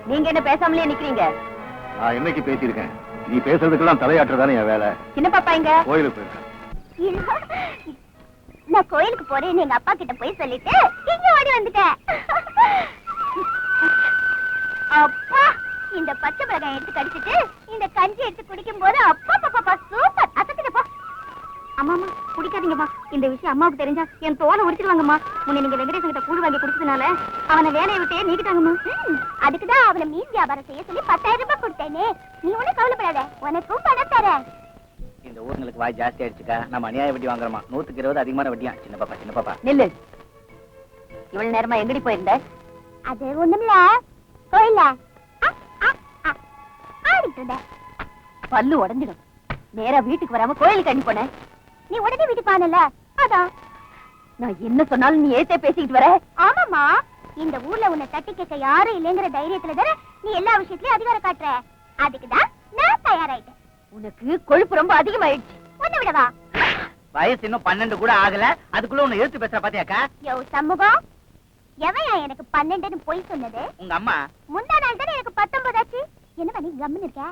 நீங்க என்ன பேசாமலே நிக்கிறீங்க? நான் என்னைக்கு பேசியிருக்கேன்? நீ பேசுறதுக்கெல்லாம் தலையாட்டுறதானே என் வேலை. சின்ன பாப்பா எங்க? கோயிலுக்கு போயிருக்கேன். நான் கோயிலுக்கு போறேன்னு எங்க அப்பா கிட்ட போய் சொல்லிட்டு இங்க ஓடி வந்துட்டேன். அப்பா, இந்த பச்சை மிளகாய் எடுத்து கடிச்சிட்டு இந்த கஞ்சி எடுத்து குடிக்கும் போது அப்பா பாப்பா சூப்பர். அசத்துப்பா. அம்மாமா குடிக்காதீங்கம்மா. இந்த விஷயம் அம்மாவுக்கு தெரிஞ்சா என் தோலை உரிச்சிருவாங்கம்மா. முன்ன நீங்க வெங்கடேசன் கிட்ட கூடு வாங்கி குடிச்சதுனால அவனை வேலையை விட்டே நீக்கிட்டாங்கம்மா. அதுக்குதான் அவனை மீன் வியாபாரம் செய்ய சொல்லி 10,000 ரூபாய் கொடுத்தேனே. நீ ஒண்ணு கவலைப்படாத, உனக்கும் பணம் தரேன். இந்த ஊர்களுக்கு வாய் ஜாஸ்தி ஆயிடுச்சுக்கா. நம்ம அநியாய வட்டி வாங்குறோமா? 120 அதிகமான வட்டியா? சின்ன பாப்பா நில்லு. இவ்வளவு நேரமா எங்கடி போயிருந்த? அது ஒண்ணுமில்ல, கோயில்ல ஆடிட்டு பல்லு உடஞ்சிடும். நேரா வீட்டுக்கு வராம கோயிலுக்கு அனுப்பி போன. நீ உடனே வீட்டுக்கு பானல, அதான். நான் என்ன சொன்னாலும் நீ ஏத்தே பேசிக்கிட்டு வர. ஆமாமா, இந்த ஊர்ல உன்னை தட்டி கேட்க யாரும் இல்லைங்கிற தைரியத்துல தானே நீ எல்லா விஷயத்திலயும் அதிகாரம் காட்டுற. அதுக்குதான் நான் தயாராயிட்டேன். உனக்கு கொழுப்பு ரொம்ப அதிகமாயிடுச்சு. ஒண்ணு விடவா? வயசு இன்னும் 12 கூட ஆகல, அதுக்குள்ள உன்னை எழுத்து பேசுற பாத்தியாக்கா? யோ சண்முகம், எவையா எனக்கு 12ன்னு பொய் சொன்னது? உங்க அம்மா. முந்தா நாள் தானே எனக்கு 19 ஆச்சு. என்ன பண்ணி கம்முன்னு இருக்க?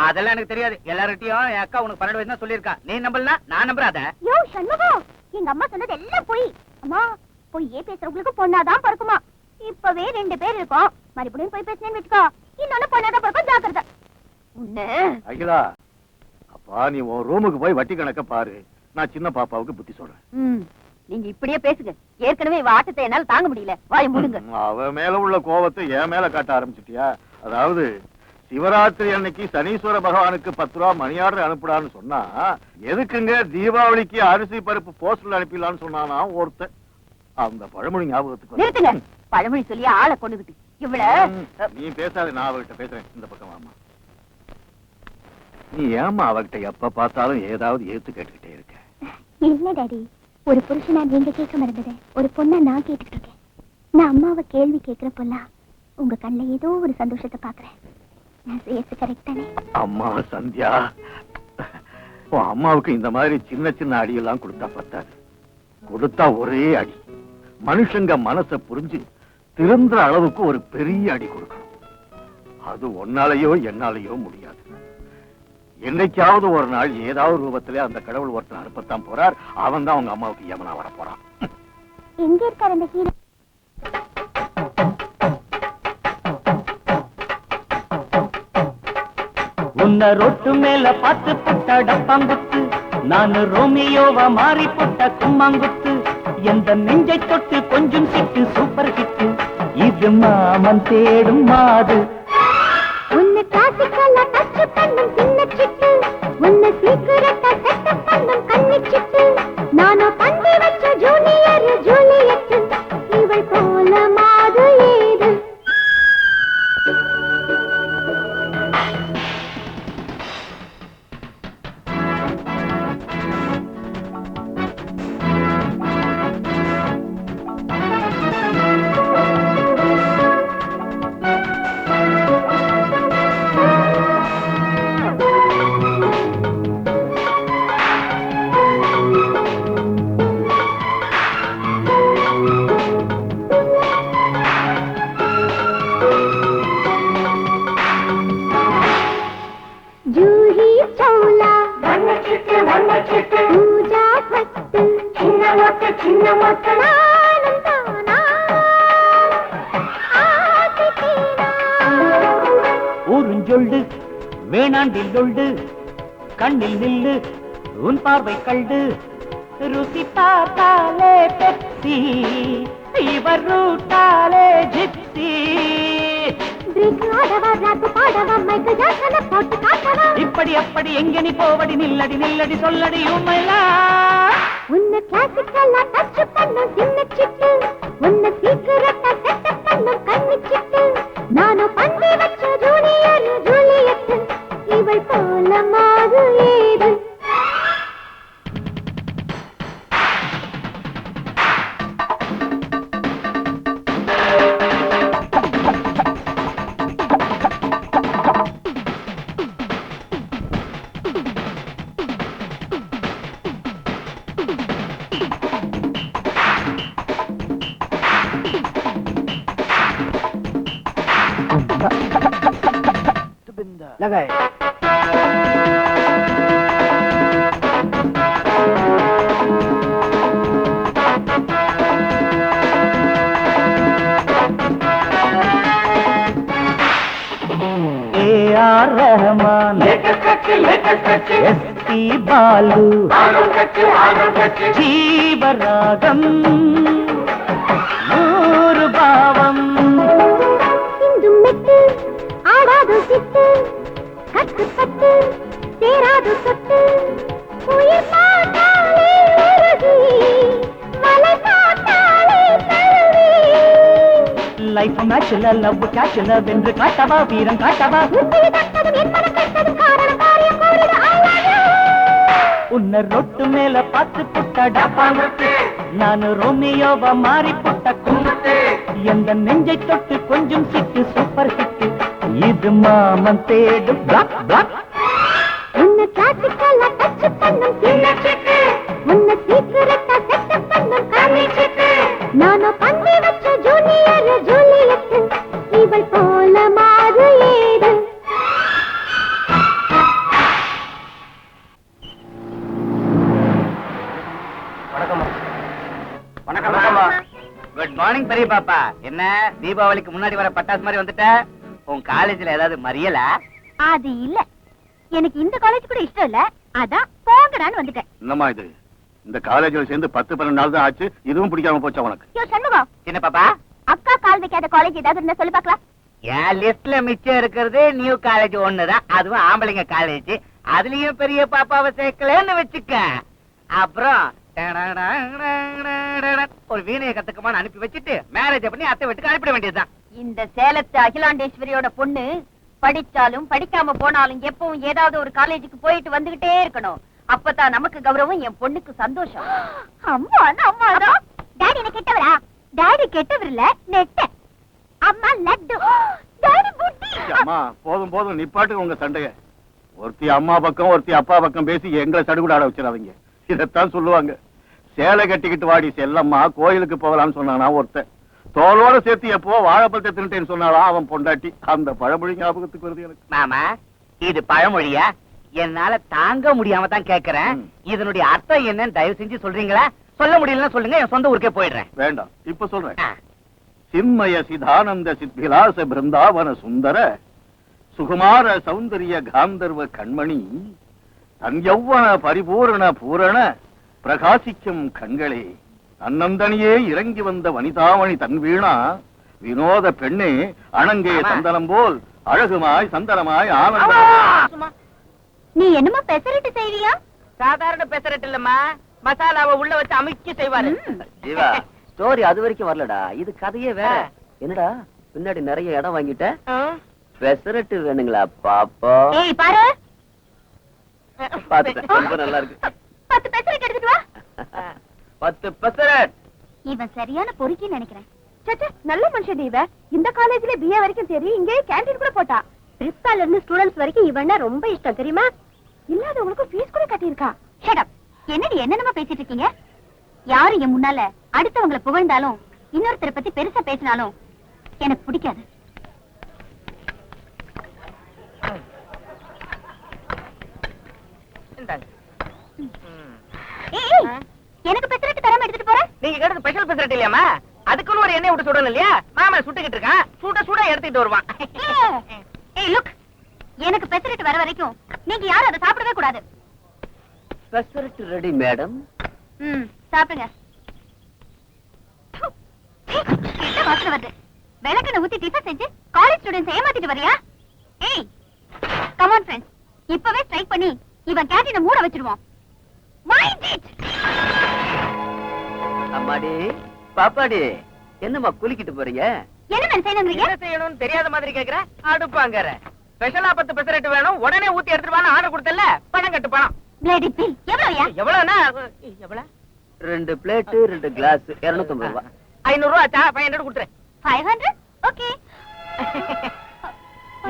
அதெல்லாம் எனக்கு தெரியாது. எல்லார்கிட்டயும் என் அக்கா உனக்கு 12 வயசு தான் சொல்லியிருக்கா. நீ நம்பலனா நான் நம்புறாத. யோ சண்முகம், எங்க அம்மா சொன்னது எல்லாம் பொய். அம்மா, பொய்யே பேசுறவங்களுக்கு பொண்ணாதான் பிறக்குமா. இப்பவே 2 பேர் இருக்கோம். மறுபடியும் போய் பேசினேன்னு வச்சுக்கோ, இன்னொன்னு பொண்ணாதான் பிறக்கும். ஜாக்கிரதை. உன்ன அகிலா, அப்பா நீ உன் ரூமுக்கு போய் வட்டி கணக்க பாரு. நான் சின்ன பாப்பாவுக்கு புத்தி சொல்றேன். நீங்க இப்படியே பேசுங்க. ஏற்கனவே இவ ஆட்டத்தை என்னால தாங்க முடியல. வாய மூடுங்க. அவ மேல உள்ள கோபத்தை என் மேல காட்ட ஆரம்பிச்சிட்டியா? அதாவது சிவராத்திரி அன்னைக்கு சனீஸ்வர பகவானுக்கு 10 ரூபா மணி ஆர்டர் அனுப்புடான்னு சொன்னா, எதுக்குங்க தீபாவளிக்கு அரிசி பருப்பு போஸ்டல் அனுப்பிடலான்னு சொன்னானா ஒருத்தன். அந்த பழமொழி ஞாபகத்துக்கு நிறுத்துங்க. பழமொழி சொல்லி ஆளை கொண்டுகிட்டு இவ்வளவு. நீ பேசாத, நான் அவகிட்ட பேசுறேன். இந்த பக்கம் வாமா. நீ ஏமா அவகிட்ட எப்ப பார்த்தாலும் ஏதாவது ஏத்து கேட்டுக்கிட்டே இருக்க? இல்ல டாடி, ஒரு புருஷனா நீங்க கேட்க மறந்தது, ஒரு பொண்ணா நான் கேட்டுக்கிட்டு இருக்கேன். நான் அம்மாவை கேள்வி கேட்கிறப்பெல்லாம் உங்க கண்ணுல ஏதோ ஒரு சந்தோஷத்தை பாக்குறேன். நான் செய்யறது கரெக்ட் தானே? அம்மா சந்தியா, உன் அம்மாவுக்கு இந்த மாதிரி சின்ன சின்ன அடியெல்லாம் கொடுத்தா பத்தாது. கொடுத்தா ஒரே அடி. மனுஷங்க மனசை புரிஞ்சு திருந்துற அளவுக்கு ஒரு பெரிய அடி கொடுக்கணும். அது ஒன்னாலேயோ என்னாலேயோ முடியாது. என்னைக்காவது ஒரு நாள் ஏதாவது ரூபத்திலே அந்த கடவுள் ஒருத்தன் அனுப்பத்தான் போறார். அவன் தான் உங்க அம்மாவுக்கு யமனா வர போறான். எங்க இருக்காரு அந்த ஹீரோ? உன்ன ரொட்டு மேல பார்த்து புட்ட டப்பாங்குத்து, நான் ரோமியோவா மாறி புட்ட கும்மாங்குத்து. எந்த நெஞ்சை தொட்டு கொஞ்சம் சிட்டு சூப்பர் ஹிட்டு, இது மாமன் தேடும் மாது. உன்னை கிளாசிக்கலா டச் பண்ணும் சின்ன சிட்டு, உன்னை சீக்கிரட்டா செட்டப் பண்ணும் கண்ணி சிட்டு. நானோ பண்ணி வச்ச ஜூனியர் ஜூலியட், இவள் போல மாது ஏது? ஊருஞ்சொல்லு வேணாண்டில் தொண்டு, கண்ணில் நில்லு உன் பார்வை கண்டு. ருசி பார்த்தாலே பெப்சி, இவர் ரூட்டாலே ஜிப்சி. இப்படி அப்படி எங்க நீ போவடி, நில்லடி நில்லடி சொல்லடி உண்மைலா. உன்னை கிளாசிக்கலா டச் பண்ணும் சின்ன சிட்டு, உன்னை சீக்கிரட்டா செட்டப் பண்ணும் கண்ணி சிட்டு. நானும் பண்ணி வச்ச ஜூனியர் ஜூலியட், இவள் போல மாது ஏது? लगाए AR रहमान SP बालू जीवरागम नूर भावम சிந்தும் மெட்டு ஆடாது சிட்டு கட்டு கட்டு சேராது சொட்டு உயிர் பார்த்தாலே உருகி மலை பார்த்தாலே தழுவி லைஃப் மேட்ச்ல லவ் கேட்ச்ல வென்று காட்டவா வீரம் காட்டவா முத்திரி தட்டதும் என் மனம் கெட்டதும் காரணம் காரியம் கோரிடு I love you உன்னை ரொட்டு மேல பார்த்து புட்ட டப்பாங்குத்து நான் ரோமியோவா மாறி புட்ட கும்பத்து எந்த நெஞ்சை தொட்டு கொஞ்சம் சிட்டு சூப்பர் ஹிட் இது மாமன் தேடும் பிளாக் பிளாக் உன்னை கிளாசிக்கலா டச் பண்ணும் சின்னச்சிட்டு உன்னை சீக்கிரட்டா செட் பண்ணும் காமிச்சிட்டு நானோ பண்ணி வச்ச ஜூனியர் ஜூலியட் இவள் போல மாறு ஏது குட் மார்னிங் பெரிய பாப்பா. என்ன தீபாவளிக்கு முன்னாடி வர பட்டாசு மாதிரி வந்துட்ட? உன் காலேஜ்ல ஏதாவது மறியலா? அது இல்ல எனக்கு இந்த காலேஜ் கூட இஷ்டம் இல்ல அதான் போங்கடான்னு வந்துட்டேன். என்னம்மா இது? இந்த காலேஜ்ல சேர்ந்து 10-12 நாள் தான் ஆச்சு, இதுவும் பிடிக்காம போச்சா உனக்கு? யோ சண்முகம், சின்ன பாப்பா, அக்கா கால் வைக்காத காலேஜ் ஏதாவது இருந்தா சொல்லி பார்க்கலாம். என் லிஸ்ட்ல மிச்சம் இருக்கிறது நியூ காலேஜ் ஒண்ணுதான், அதுவும் ஆம்பளைங்க காலேஜ். அதுலயும் பெரிய பாப்பாவை சேர்க்கலன்னு வச்சுக்க. அப்புறம் ஒரு வீணையை கத்துக்கமான்னு அனுப்பி வச்சுட்டு மேரேஜ் பண்ணி அத்தை வீட்டுக்கு அனுப்பிட வேண்டியதுதான். இந்த சேலத்து அகிலாண்டேஸ்வரியோட பொண்ணு படிச்சாலும் படிக்காம போனாலும் எப்பவும் ஏதாவது ஒரு காலேஜுக்கு போயிட்டு வந்துகிட்டே இருக்கணும். அப்பதான் நமக்கு கௌரவம், என் பொண்ணுக்கு சந்தோஷம். அம்மா அம்மாதான் டாடி என்ன கெட்டவரா? டாடி கெட்டவர் இல்ல நெட்ட. அம்மா லட்டு, டாடி புட்டி. அம்மா போதும் போதும், நிப்பாட்டு உங்க சண்டைய. ஒருத்தி அம்மா பக்கம் ஒருத்தி அப்பா பக்கம் பேசி எங்களை சடுகுட ஆட வச்சிடாதீங்க. இதத்தான் சொல்லுவாங்க, சேலை கட்டிக்கிட்டு வாடி செல்லம்மா கோயிலுக்கு போகலான்னு சொன்னானா ஒருத்தன், தோளோட சேர்த்து எப்போ வாழைப்பழத்தை தின்னுட்டேன்னு சொன்னாலாம் அவன் பொண்டாட்டி. அந்த பழமொழி ஞாபகத்துக்கு வருது எனக்கு. மாமா, இது பழமொழியா? என்னால தாங்க முடியாம தான் கேக்குறேன். இதனுடைய அர்த்தம் என்னன்னு தயவு செஞ்சு சொல்றீங்களா? சொல்ல முடியலன்னா சொல்லுங்க, என் சொந்த ஊருக்கே போயிடுறேன். வேண்டாம், இப்ப சொல்றேன். சின்மய சிதானந்த சித்விலாச பிருந்தாவன சுந்தர சுகுமார சௌந்தரிய காந்தர்வ கண்மணி தன் யௌவன பரிபூரண பூரண பிரகாசிக்கும் கண்களே, தன்னந்தனியே இறங்கி வந்த வனிதாமணி தன் வீணா வினோத பெண்ணே அணங்கே சந்தனம் போல் அழகுமாய் சந்தனமாய் ஆனந்த. நீ என்னமா பெசரிட்டு செய்வியா? சாதாரண பெசரட் இல்லம்மா, மசாலாவை உள்ள வச்சு அமைச்சு செய்வாரு. ஜீவா, ஸ்டோரி அது வரைக்கும் வரலடா, இது கதையே வேற. என்னடா பின்னாடி நிறைய இடம் வாங்கிட்ட? பெசரட்டு வேணுங்களா பாப்பா? ஏய் பாரு, பாத்துட்டேன், ரொம்ப நல்லா இருக்கு. 10 பெசரிட்டு எடுத்துட்டு வா. 10 பெசரட். இவன் சரியான பொறுக்கின்னு நினைக்கிறேன். சச்சா, நல்ல மனுஷன் இவ. இந்த காலேஜ்ல பிஏ வரைக்கும் சரி, இங்கே கேண்டீன் கூட போட்டா. பிரின்சிபால்ல இருந்து ஸ்டூடண்ட்ஸ் வரைக்கும் இவன்னா ரொம்ப இஷ்டம் தெரியுமா? இல்லாதவங்களுக்கு ஃபீஸ் கூட கட்டியிருக்கா. Shut up. என்னடி என்னென்னமா பேசிட்டு இருக்கீங்க? யாரு என் முன்னால அடுத்தவங்களை புகழ்ந்தாலும் இன்னொருத்தரை பத்தி பெருசா பேசினாலும் எனக்கு பிடிக்காது. ஏய், எனக்கு பெசரட்டு தராம எடுத்துட்டு போற? நீங்க கேட்டது ஸ்பெஷல் பெசரட் இல்லையாமா? அதுக்குன்னு ஒரு எண்ணெய் விட்டு சுடணும் இல்லையா? மாமா சுட்டுக்கிட்டு இருக்கான், சுட எடுத்துட்டு வருவான். ஏய் லுக், எனக்கு பெசரட்டு வர வரைக்கும் நீங்க யாரும் அதை சாப்பிடவே கூடாது. Pesarattu ready madam. சாப்பிடுங்க. என்ன வாசனை வருது? விளக்கெண்ணெய் ஊத்தி டிஃபன் செஞ்சு காலேஜ் ஸ்டூடண்ட்ஸ் ஏமாத்திட்டு வரியா? ஏய், கம் ஆன் ஃப்ரெண்ட்ஸ், இப்பவே ஸ்ட்ரைக் பண்ணி இவன் கேண்டீனை மூட வச்சிடுவோம். Mind it. அம்மாடி பாப்பாடி, என்னம்மா குளிக்கிட்டு போறீங்க? என்ன நான் செய்யணும்ங்கறீங்க? என்ன செய்யணும்னு தெரியாத மாதிரி கேக்குற? அடுப்பாங்கற. ஸ்பெஷலா 10 பெசரட் வேணும், உடனே ஊத்தி எடுத்துட்டு வான்னு ஆர்டர் கொடுத்தல, பணம் கட்டு பணம். பிளேடி பில் எவ்வளவுயா? எவ்வளவுனா எவ்வளவு? 2 பிளேட் 2 கிளாஸ் 250 ரூபாய். 500 ரூபா ஆச்சா? 500 கொடுத்துரு. 500. ஓகே.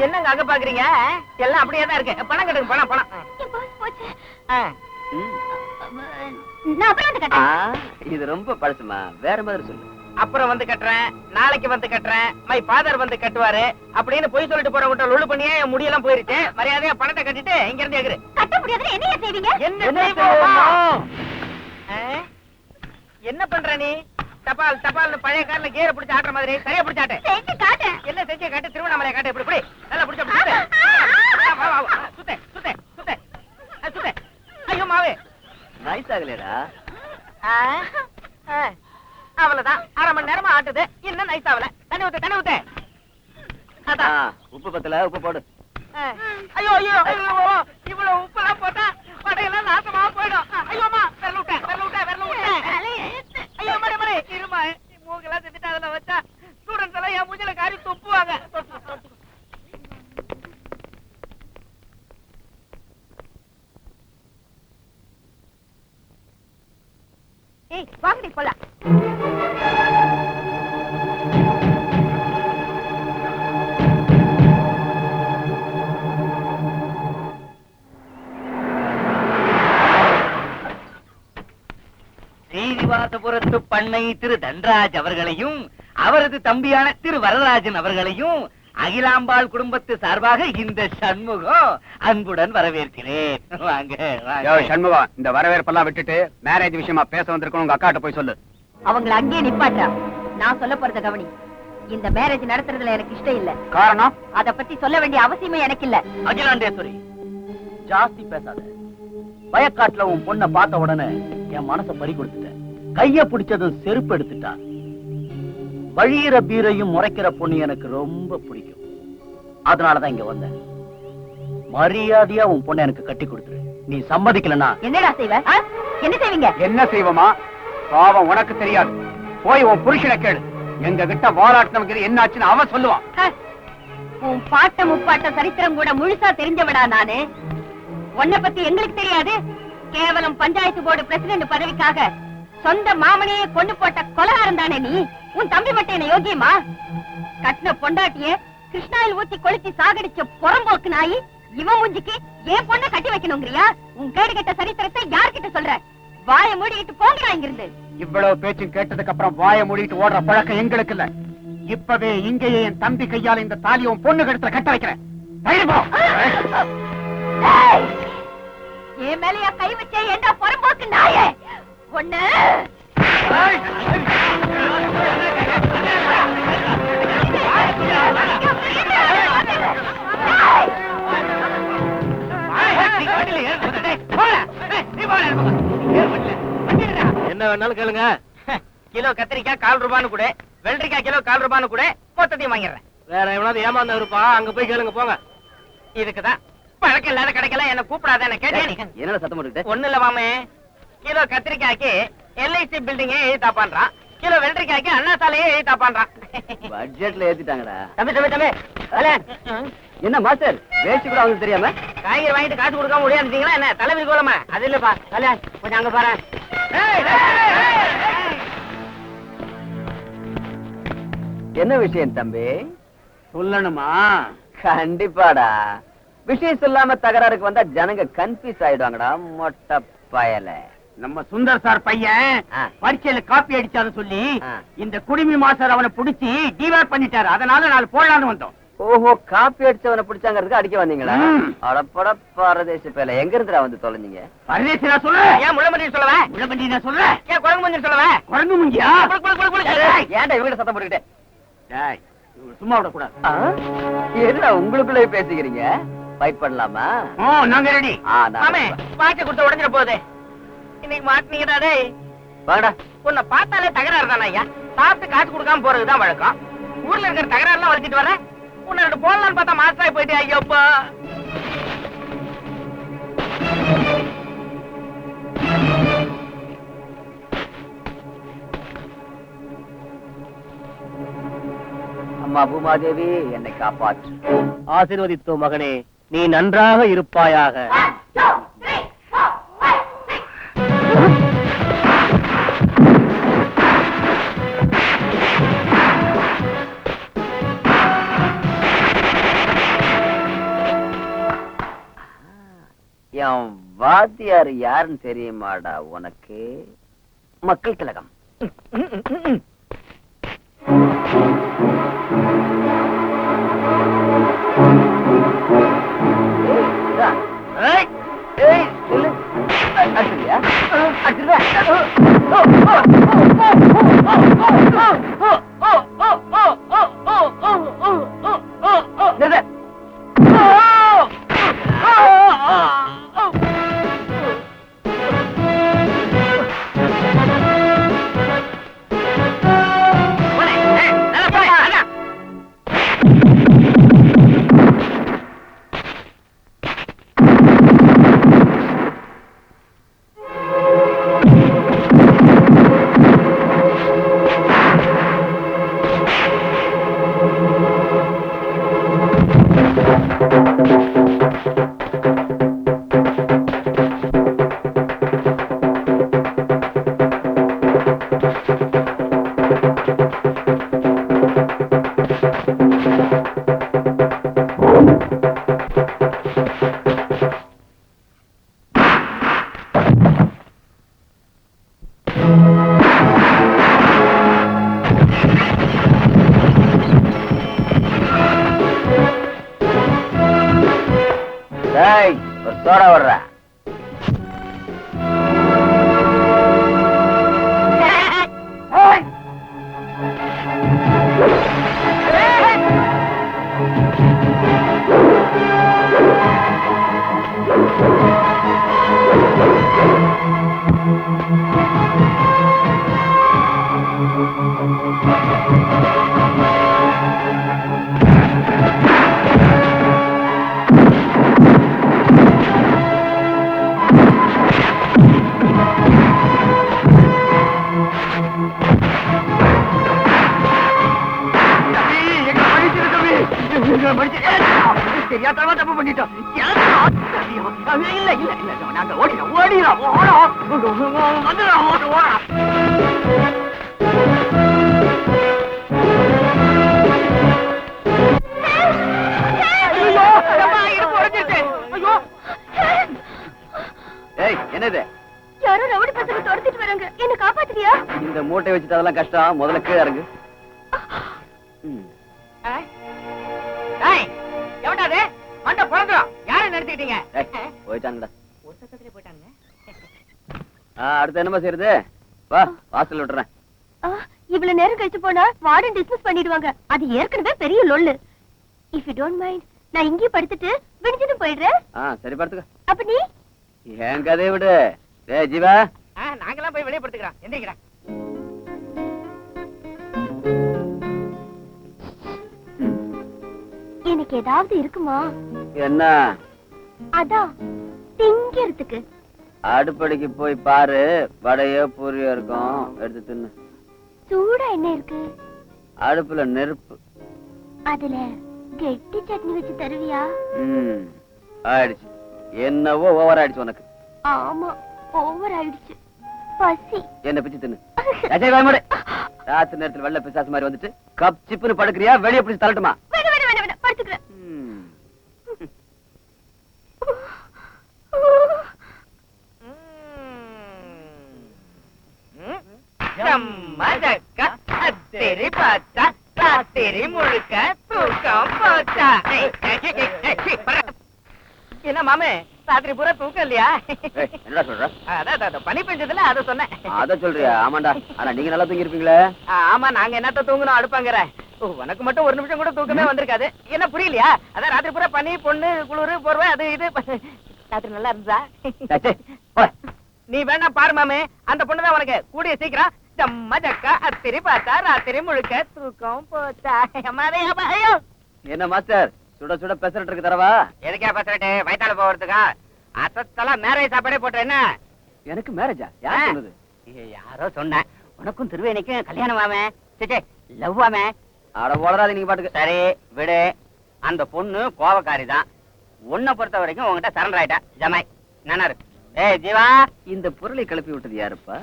என்னங்க அங்க பாக்குறீங்க? எல்லாம் அப்படியே தான் இருக்கு. பணம் கட்டுங்க, பணம் பணம். என் பர்ஸ் போச்சு. ம். நான் அப்புறம் வந்து ஆ, கட்டேன். இது ரொம்ப பழசுமா, வேற மாதிரி சொல்லு. அப்புறம் வந்து கட்டுறேன், நாளைக்கு வந்து கட்டுறேன், மை ஃபாதர் வந்து கட்டுவாரு அப்படின்னு போய் சொல்லிட்டு போறவங்க லொள்ளு பண்ணியே என் முடியெல்லாம் போயிருச்சு. மரியாதையா பணத்தை கட்டிட்டு இங்க இருந்து எகிரு. கட்ட முடியாதுன்னு என்னையா செய்வீங்க? என்ன செய்வோமா? என்ன பண்ற நீ? தபால் தபால்னு பழைய கார்ல கியர பிடிச்சு ஆட்டுற மாதிரி சரியா பிடிச்சு ஆட்டு. செஞ்சு காட்டு. என்ன செஞ்சு காட்டு? திருவண்ணாமலை காட்டு. இப்படி இப்படி நல்லா பிடிச்சு சுத்த சுத்த சுத்த சுத்த. ஐயோ மாவே நைஸ் ஆகலடா. அவ்வளவுதான். அரை மணி நேரமா ஆட்டுது, இன்னும் நைஸ் ஆகல. தண்ணி ஊத்து தண்ணி ஊத்து. அதான் உப்பு பத்தல, உப்பு போடு. ஐயோ ஐயோ ஐயோ, இவ்வளவு உப்பெல்லாம் போட்டா படையெல்லாம் நாசமா போயிடும். ஐயோமா விரல விட்டேன் விரல விட்டேன் விரல விட்டேன். ஐயோ மடி மடி இருமா, மூக்கெல்லாம் செஞ்சுட்டு அதுல வச்சா ஸ்டூடெண்ட்ஸ் எல்லாம் என் மூஞ்சில காரி துப்புவாங்க. ஏய் வாங்கடி போலாம். ஸ்ரீனிவாசபுரத்து பண்ணை திரு தன்ராஜ் அவர்களையும் அவரது தம்பியான திரு வரதராஜன் அவர்களையும் அகிலாம்பாள் குடும்பத்து சார்பாக இந்த சண்முகம் அன்புடன் வரவேற்கிறேன். வாங்க சண்முகம், இந்த வரவேற்பெல்லாம் விட்டுட்டு மேரேஜ் விஷயமா பேச வந்திருக்கணும் உங்க அக்காட்ட போய் சொல்லு. அவங்கள அங்கேயே நிப்பாட்டா. நான் சொல்ல போறத கவனி. இந்த மேரேஜ் நடத்துறதுல எனக்கு இஷ்டம் இல்ல. காரணம்? அத பத்தி சொல்ல வேண்டிய அவசியமே எனக்கு இல்ல. அகிலாண்டேஸ்வரி, ஜாஸ்தி பேசாத. வயக்காட்டுல உன் பொண்ணை பார்த்த உடனே என் மனசை பறி கொடுத்துட்டேன். கைய பிடிச்சதும் செருப்பு எடுத்துட்டா. வழியிற பீரையும் முறைக்கிற பொண்ணு எனக்கு ரொம்ப பிடிக்கும். அதனாலதான் இங்க வந்தேன். மரியாதையா உன் பொண்ணை எனக்கு கட்டி கொடுத்துரு. நீ சம்மதிக்கலனா என்னடா செய்வ? என்ன செய்வீங்க? என்ன செய்வோமா? பாவம் உனக்கு தெரியாது. போய் உன் புருஷனை கேளு. எங்க கிட்ட வாராட்டினவங்க என்ன ஆச்சுன்னு அவன் சொல்லுவான். உன் பாட்ட முப்பாட்ட சரித்திரம் கூட முழுசா தெரிஞ்சவடா நானு. உன்னை பத்தி எங்களுக்கு தெரியாது. கேவலம் பஞ்சாயத்து போர்டு பிரசிடென்ட் பதவிக்காக சொந்த மாமனையே கொண்டு போட்ட கொலகாரம் தானே நீ. உன் தம்பி மட்டும் என்ன யோகியமா? கட்டின பொண்டாட்டிய கிருஷ்ணாயில் ஊத்தி கொளுத்தி சாகடிச்ச புறம்போக்கு நாயி இவன் மூஞ்சிக்கு ஏன் பொண்ணை கட்டி வைக்கணுங்கிறியா? உன் கேடு கெட்ட சரித்திரத்தை யார்கிட்ட சொல்ற? வாயை மூடிட்டு போங்கடா இங்கிருந்து. இவ்வளவு பேச்சும் கேட்டதுக்கு அப்புறம் வாயை மூடிட்டு ஓடுற பழக்கம் எங்களுக்கு இல்ல. இப்பவே இங்கேயே என் தம்பி கையால இந்த தாலியை உன் பொண்ணு கழுத்துல கட்ட வைக்கிறேன். என் மேலையா கை வச்சே என்ன புறம்போக்கு நாயே? ஒண்ணு என்ன வேணாலும் கேளுங்க. கிலோ கத்திரிக்காய் 1/4 ரூபான்னு கூட, வெள்ளரிக்காய் கிலோ 1/4 ரூபான்னு கூட மொத்தத்தையும் வாங்கிடுறேன். வேற எவனாவது ஏமாந்து இருப்பான், அங்க போய் கேளுங்க போங்க. இதுக்குதான் பழக்கம் இல்லாத கடைக்கெல்லாம் என்ன கூப்பிடாத. என்ன கேட்டேன். என்னடா சத்தம் போட்டுக்கிட்டு? ஒண்ணு இல்ல மாமே, கிலோ கத்திரிக்காய்க்கு LIC பில்டிங்கே எழுத்தாப்பான்றான், கிலோ வெள்ளரிக்காய்க்கு அண்ணா சாலையே எழுத்தாப்பான்றான். பட்ஜெட்ல ஏத்திட்டாங்கடா. தம்பி தம்பி தம்பி, என்ன மாஸ்டர், வேஷ்டி கூட அவங்களுக்கு தெரியாம காய்கறி வாங்கிட்டு காசு கொடுக்காம முடியாதுங்களா என்ன? தலைவி கோலமா? அது இல்லப்பா, கல்யாண் கொஞ்சம் அங்க பாரு. என்ன விஷயம் தம்பி? சொல்லணுமா? கண்டிப்பாடா. விஷயம் சொல்லாம தகராறுக்கு வந்தா ஜனங்க கன்ஃபியூஸ் ஆயிடுவாங்கடா. மொட்டை பயல. நம்ம சுந்தர் சார் பையன் பரீட்சையில காப்பி அடிச்சான்னு சொல்லி இந்த குடிமி மாஸ்டர் அவனை புடிச்சு டிவார் பண்ணிட்டாரு. அதனால நாலு போடலான்னு வந்தோம். ஓஹோ, காப்பி அடிச்சவனை பிடிச்சாங்கிறதுக்கு அடிக்க வந்தீங்களா? அடப்பட பரதேச பேல, எங்க இருந்துடா வந்து தொலைஞ்சீங்க? பரதேசி நான் சொல்றேன். ஏன் முள்ளமண்டி சொல்லுவேன்? முள்ளமண்டி நான் சொல்றேன். ஏன் குரங்கு மஞ்சள் சொல்லுவேன்? குரங்கு முஞ்சியா? ஏன்டா இவங்க சத்தம் போட்டுக்கிட்டே? சும்மா விடக்கூடாது. எதுடா உங்களுக்குள்ளே பேசிக்கிறீங்க? ஃபைட் பண்ணலாமா? நாங்க ரெடி. மாமே வாட்சை கொடுத்து உடஞ்சிட போகுது. இன்னைக்கு மாட்டினீங்கடா டேய். வாங்கடா. உன்னை பார்த்தாலே தகராறு தானே ஐயா. சாப்பிட்டு காசு கொடுக்காம போறதுதான் வழக்கம். ஊர்ல இருக்கிற தகராறுலாம் வளர்த்திட்டு வர உன்னை ரெண்டு போடலான்னு பார்த்தா மாஸ்டராய் போயிட்டே. ஐயோப்பா, அம்மா பூமாதேவி, என்னை காப்பாற்று. ஆசீர்வதித்தோ மகனே, நீ நன்றாக இருப்பாயாக. என் வாத்தியார் யாருன்னு தெரியுமாடா உனக்கு? மக்கள் திலகம். சோடா வர்ற தெரியாதவா தப்பு பண்ணிட்டோம். இல்ல இல்ல இல்ல நாங்க ஓடிடும் ஓடிடும் ஓட என்னது? யாரோ ரவுடி பசங்க துரத்திட்டு வராங்க. என்ன காப்பாத்துறியா? இந்த மூட்டை வச்சுட்டு அதெல்லாம் கஷ்டம். முதல்ல கீழே இறங்கு. எவனாது மண்ட பிறந்துடும். யாரும் நிறுத்திக்கிட்டீங்க? போயிட்டாங்கடா. ஒரு சத்தத்திலே போயிட்டாங்க. அடுத்து என்னமா செய்யறது? வா வாசல் விட்டுறேன். இவ்வளவு நேரம் கழிச்சு போனா வார்டன் டிஸ்மிஸ் பண்ணிடுவாங்க. அது ஏற்கனவே பெரிய லொல்லு. இஃப் யூ டோன்ட் மைண்ட் நான் இங்கேயே படுத்துட்டு விடிஞ்சதும் போயிடுறேன். சரி படுத்துக்க. அப்ப நீ என் கதையை விடு. ஜீவா நாங்கெல்லாம் போய் வெளியே படுத்துக்கிறோம். எந்திரிக்கிறேன். எனக்கு ஏதாவது இருக்குமா? என்ன? அதான் திங்கிறதுக்கு. அடுப்படிக்கு போய் பாரு. வடையோ பூரியோ இருக்கும், எடுத்து தின்னு. சூடா என்ன இருக்கு? அடுப்புல நெருப்பு. அதுல கெட்டி சட்னி வச்சு தருவியா? ஆயிடுச்சு. என்னவோ ஓவர் ஆயிடுச்சு உனக்கு. ஆமா ஓவர் ஆயிடுச்சு. பசி. என்ன பிச்சு தின்னு. ராத்திரி நேரத்தில் வெள்ள பிசாசு மாதிரி வந்துட்டு கப் சிப்புன்னு படுக்கிறியா? வெளியே பிடிச்சு தள்ளட்டுமா? படுத்துக்கிறேன். என்ன மாமே ராத்திரி பூரா தூக்கம் இல்லையா? என்ன சொல்ற? அதான் பனி பெஞ்சதுல அத சொன்னேன். அத சொல்றியா? ஆமாண்டா. ஆனா நீங்க நல்லா தூங்கி இருப்பீங்களே. ஆமா நாங்க என்னத்த தூங்கணும் அடுப்பாங்கிற. உனக்கு மட்டும் ஒரு நிமிஷம் கூட தூக்கமே வந்திருக்காது. என்ன புரியலையா? அதான் ராத்திரி பூரா பனி பொண்ணு குளிரு போர்வை அது இது. ராத்திரி நல்லா இருந்தா? நீ வேணா பாரு மாமே. அந்த பொண்ணுதான் உனக்கு கூடிய சீக்கிரம் ஜம்மா ஜக்கா அத்திரி பார்த்தா ராத்திரி முழுக்க தூக்கம் போச்சா. என்ன மாஸ்டர் சுட சுட பெசரட் இருக்கு தரவா? எதுக்கே பெசரட்டு? வயித்தால போறதுக்கா? அசத்தெல்லாம் மேரேஜ் சாப்பாடே போட்ட என்ன? எனக்கு மேரேஜா? யார் சொன்னது? யாரோ சொன்ன. உனக்கும் திருவேணிக்கும் கல்யாணம் ஆமே. சே லவ் ஆமே. அட ஓடறாது நீங்க பாட்டுக்கு. சரி விடு. அந்த பொண்ணு கோவக்காரி தான். உன்னை பொறுத்த வரைக்கும் உங்ககிட்ட சரண்டர் ஆயிட்டா. ஜமாய் நானாரு. ஜீவா இந்த பொருளை கிளப்பி விட்டது யாருப்பா?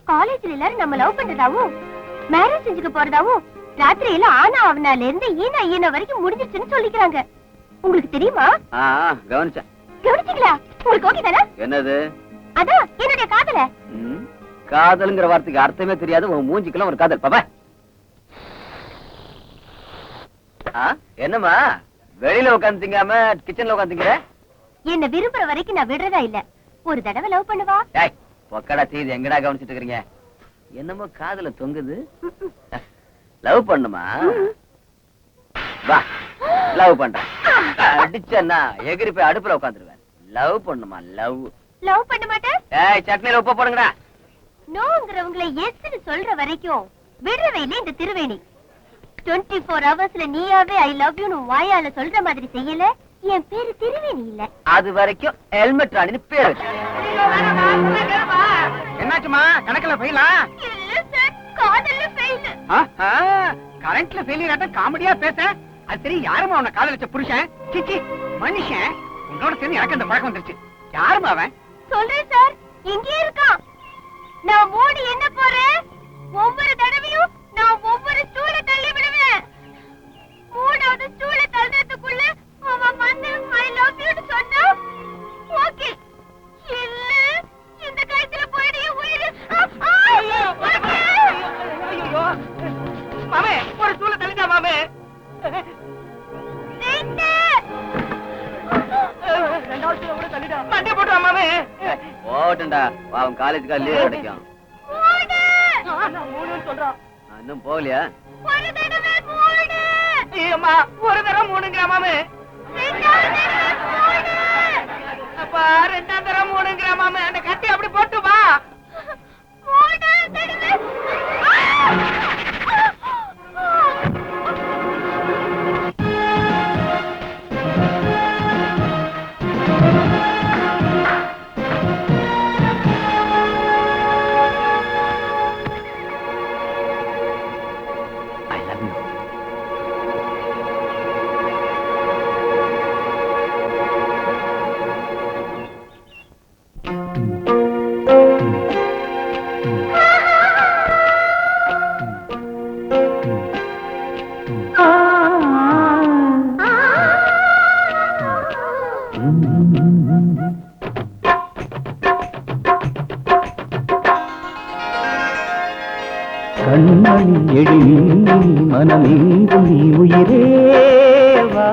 காலேஜ்ல எல்லாரும் நம்ம லவ் பண்றதாவும் மேரேஜ் செஞ்சுக்க போறதாவும் ராத்திரியில ஆனா அவனால இருந்து ஈனா வரைக்கும் முடிஞ்சிருச்சுன்னு சொல்லிக்கிறாங்க. உங்களுக்கு தெரியுமா? கவனிச்சேன். கவனிச்சீங்களா? உங்களுக்கு ஓகே தானே? என்னது? அதான் என்னுடைய காதல. காதல்ங்கிற வார்த்தைக்கு அர்த்தமே தெரியாது. உன் மூஞ்சிக்கெல்லாம் ஒரு காதல் பாப்பா. என்னம்மா வெளியில உட்காந்துங்காம கிச்சன்ல உட்காந்துங்கிற? என்ன விரும்புற வரைக்கும் நான் விடுறதா இல்ல. ஒரு தடவை லவ் பண்ணுவா. பொக்கடா செய்து எங்கடா கவனிச்சுட்டு இருக்கீங்க? என்னமோ காதல தொங்குது. லவ் பண்ணுமா? வா லவ் பண்றேன். அடிச்சன்னா எகிரி போய் அடுப்புல உட்காந்துருவேன். லவ் பண்ணுமா? லவ் லவ் பண்ண மாட்டேன். சட்னியில உப்பு போடுங்கடா. நோங்கிறவங்களை எஸ்ன்னு சொல்ற வரைக்கும் விடுறவே இல்ல இந்த திருவேணி. 24 ஹவர்ஸ்ல நீயாவே ஐ லவ் யூ வாயால சொல்ற மாதிரி செய்யல. என் பேரு திருவேணி இல்ல. அது வரைக்கும் ஹெல்மெட் ராணின்னு பேரு. என்னாச்சுமா? கணக்குல ஃபெயிலா? இல்ல சார், காதல்ல ஃபெயில். கரண்ட்ல ஃபெயிலியர் காமெடியா பேச. அது சரி, யாருமா உன்னை காதலிச்ச புருஷன்? சிச்சி மனுஷன். உன்னோட சேர்ந்து எனக்கு அந்த பழக்கம் வந்துருச்சு. யாருமா அவன்? சொல்றேன் சார், இங்கே இருக்கான். நான் ஓடி என்ன போறேன். ஒவ்வொரு தடவையும் நான் ஒவ்வொரு ஸ்டூல தள்ளி விடுவேன். 3வது ஸ்டூல தள்ளுறதுக்குள்ள அவன் வந்து ஐ லவ் யூ சொன்னா ஓகே. இல்ல இந்த கழுத்துல போயிடு உயிர். மாமே ஒரு ஸ்டூல தள்ளிட்டா மாமே. மண்டே போட்டு மாமே. போட்டுண்டா அவன் காலேஜுக்கா லீவ் கிடைக்கும். சொல்றான். இன்னும் போகலையா? ஒரு தடவை மூடு. ஏம்மா ஒரு தடவை மூணுங்கிற மாமே. அப்பா 2ஆம் தடவை மூணுங்கிற மாமே. அந்த கட்டி அப்படி போட்டு வா. கண்மணி எழுதி மனமெங்கும் நீ உயிரேவா.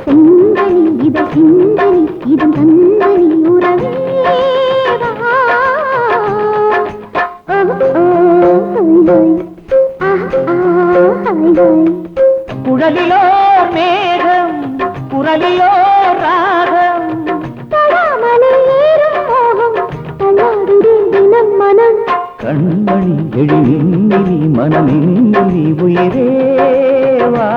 சிந்தனி இத சிந்தனி இதன் தந்தனி உறவேவா. குழலிலோ மேகம் குரலிலோ ராகம் கண்மணி எழுதி மனமெங்கும் நீ உயிரேவா.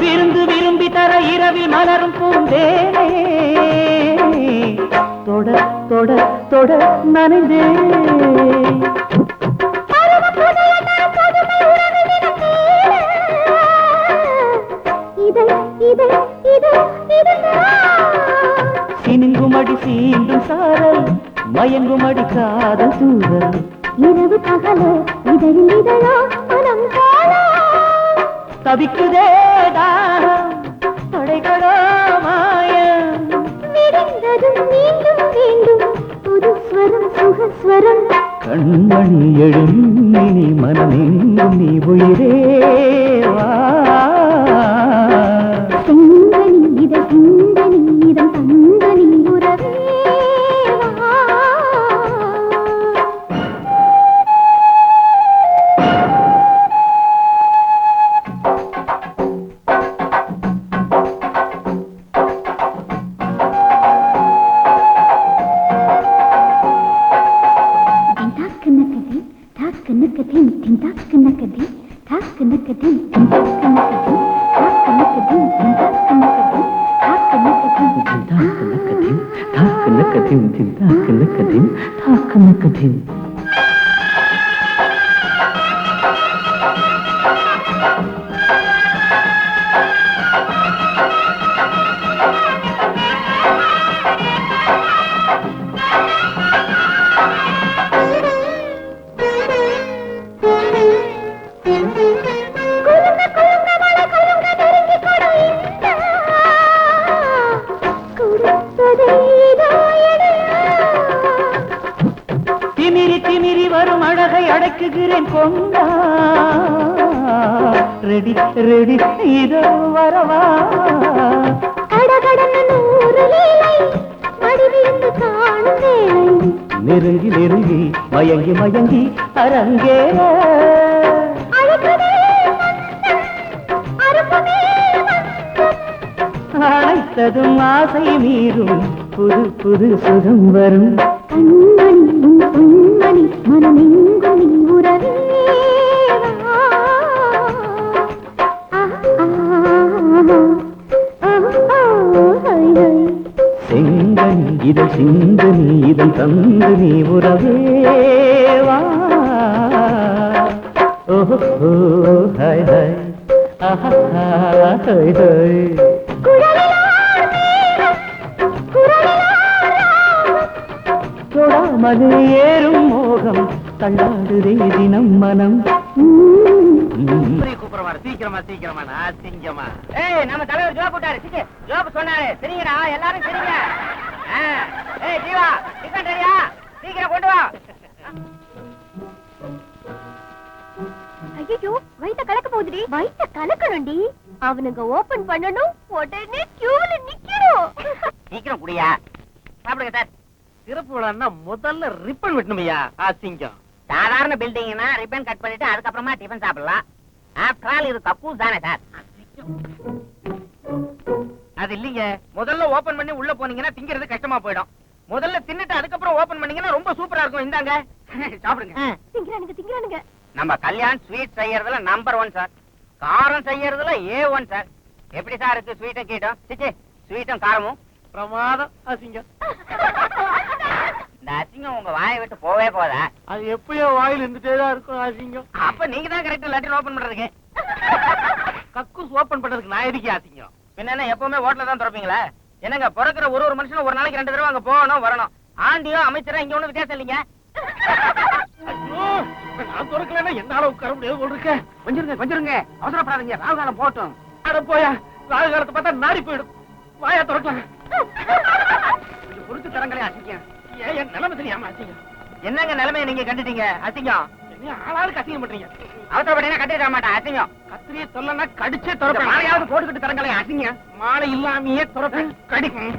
விருந்து விரும்பி தர இரவில் மலரும் பூந்தேனே தொட தொட தொட நனைந்தே. சினுங்குமடி சீண்டும் சாரல் மயங்குமடி காதல் சூழல். இரவு பகலோ இதழில் இதழோ மனம் போலோ தவிக்குதே தாகம் தொடைகளோ மாயம். விரிந்ததும் மீண்டும் மீண்டும் புது ஸ்வரம் சுகஸ்வரம். கண்மணி எழுந்தி நீ மனமெங்கும் நீ உயிரேவா. சிந்தனி இத சிந்தனி இதன் தந்தனி உறவேவா. Tin tak kena கதிம் தின் தாக்கன கதிம் தாக்கன கதிம் திமிரி வரும் அழகை அடக்குகிறேன் கொண்டா ரெடி ரெடி இதோ வரவா நெருங்கி நெருங்கி மயங்கி மயங்கி அரங்கேற அழைத்ததும் ஆசை மீறும் புது புது சுகம் வரும் மனமெங்கும் நீ உறவே செங்கனி இதழ் சிந்து நீ இதழ் தந்து நீ உறவேவா ஓஹோ ஹாய் ஹாய் ஆஹா ஹாய் ஹாய் தொடாமது ஏறும் மோகம் தள்ளாடுதே தினம் மனம் கூப்பிடுறமா சீக்கிரமா சீக்கிரமா நான் சிங்கமா ஏய் நம்ம தலைவர் ஜோப் விட்டாரு ஜோப் சொன்னாரு சரிங்கடா எல்லாரும் சரிங்க ஏய் ஜீவா டிஃபன் ரெடியா சீக்கிரம் கொண்டு வா ஐயோ வயித்த கலக்க போகுதுடி வயித்த கலக்கணும்டி அவனுங்க ஓபன் பண்ணணும் உடனே கியூல நிக்கணும் சீக்கிரம் குடியா சாப்பிடுங்க சார் சிறப்பு விழான்னா முதல்ல ரிப்பன் வெட்டணுமையா சிங்கம் சாதாரண பில்டிங்னா ரிப்பன் கட் பண்ணிட்டு அதுக்கப்புறமா டிஃபன் சாப்பிடலாம் ஆஃப்டர் ஆல் இது கக்கூஸ் தானே சார் அது இல்லீங்க முதல்ல ஓபன் பண்ணி உள்ள போனீங்கன்னா திங்கிறது கஷ்டமா போயிடும் முதல்ல தின்னுட்டு அதுக்கப்புறம் ஓபன் பண்ணீங்கன்னா ரொம்ப சூப்பரா இருக்கும் இந்தாங்க சாப்பிடுங்க திங்கிறானுங்க நம்ம கல்யாண் ஸ்வீட் செய்யறதுல நம்பர் 1 சார் காரம் செய்யறதுல A1 சார் எப்படி சார் இருக்கு ஸ்வீட்டும் கீட்டும் சிச்சி ஸ்வீட்டும் காரமும் பிரமாதம் அசிங்கம் இந்த அசிங்கம் உங்க வாயை விட்டு போவே போதா அது எப்பயோ வாயில் இருந்துட்டே தான் இருக்கும் அசிங்கம் அப்ப நீங்க தான் கரெக்ட் லெட்டர் ஓபன் பண்றதுக்கு கக்கூஸ் ஓபன் பண்றதுக்கு நான் எதுக்கு அசிங்கம் பின்ன எப்பவுமே ஹோட்டல்ல தான் திறப்பீங்களா என்னங்க பிறக்கிற ஒரு மனுஷனும் ஒரு நாளைக்கு 2 தடவை அங்க போகணும் வரணும் ஆண்டியோ அமைச்சரோ இங்க ஒண்ணு வித்தியாசம் இல்லைங்க நான் திறக்கலன்னா என்னால உட்கார முடியாது போல் இருக்க கொஞ்சிருங்க அவசரப்படாதீங்க ராகு காலம் போட்டோம் அட போயா ராகு காலத்தை பார்த்தா நாடி போயிடும் வாயா திறக்கலாம் பொறுத்து தரங்களே அசிங்கம் ஏன் நிலைமை தெரியாம அசிங்கம் என்னங்க நிலைமையை நீங்க கண்டுட்டீங்க அசிங்கம் என்ன ஆளாருக்கு அசிங்கம் பண்றீங்க அவசரப்பட்டீங்கன்னா கட்டி தர மாட்டேன் அசிங்கம் கத்திரியை சொல்லனா கடிச்சே திறப்பேன் மாலையாவது போட்டுக்கிட்டு தரங்களே அசிங்கம் மாலை இல்லாமையே திறப்பேன் கடிக்கும்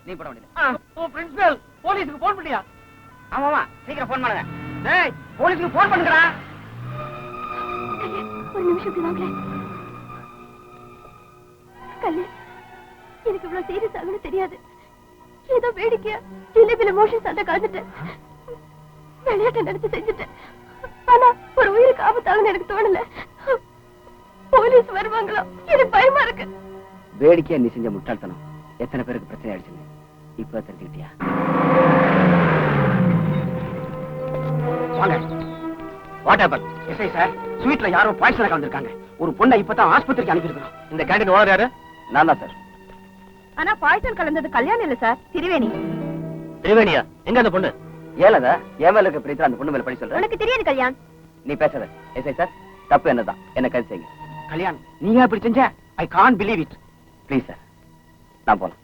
நீ போட வேண்டியது பிரின்சிபல் போலீஸுக்கு போன் பண்ணியா ஆமாமா சீக்கிரம் போன் பண்ணுங்க டேய் போலீஸுக்கு போன் பண்ணுங்கடா ஒரு நிமிஷம் இப்படி வாங்களேன் கல்லு எனக்கு இவ்வளவு சீரியஸ் ஆகணும் தெரியாது ஏதோ வேடிக்கையா ஜிலேபில மோஷன் சண்டை கலந்துட்டேன் விளையாட்டை நினைச்சு செஞ்சுட்டேன் ஆனா ஒரு உயிருக்கு ஆபத்தாகன்னு எனக்கு தோணல போலீஸ் வருவாங்களோ எனக்கு பயமா இருக்கு வேடிக்கையா நீ செஞ்ச முட்டாள்தனம் எத்தனை பேருக்கு பிரச்சனை ஆயிடுச்சுங்க இப்ப தெரிஞ்சுக்கிட்டியா வாங்க வாட் ஹேப்பன் எஸ்ஐ சார் ஸ்வீட்ல யாரோ பாய்சன் கலந்துருக்காங்க ஒரு பொண்ணை இப்பதான் ஆஸ்பத்திரிக்கு அனுப்பியிருக்கோம் இந்த கேண்டீன் ஓனர் யாரு நான் தான் சார் ஆனா பாய்சன் கலந்தது கல்யாணம் இல்ல சார் திரிவேணி திரிவேணியா எங்க அந்த பொண்ணு ஏலதா என் மேல இருக்க பிரித்து அந்த பொண்ணு மேல படி சொல்றேன் உனக்கு தெரியாது கல்யாண் நீ பேசாத எஸ்ஐ சார் தப்பு என்னதான் என்ன கைது செய்யுங்க கல்யாண் நீயா இப்படி செஞ்ச I can't believe it please sir நான் போலாம்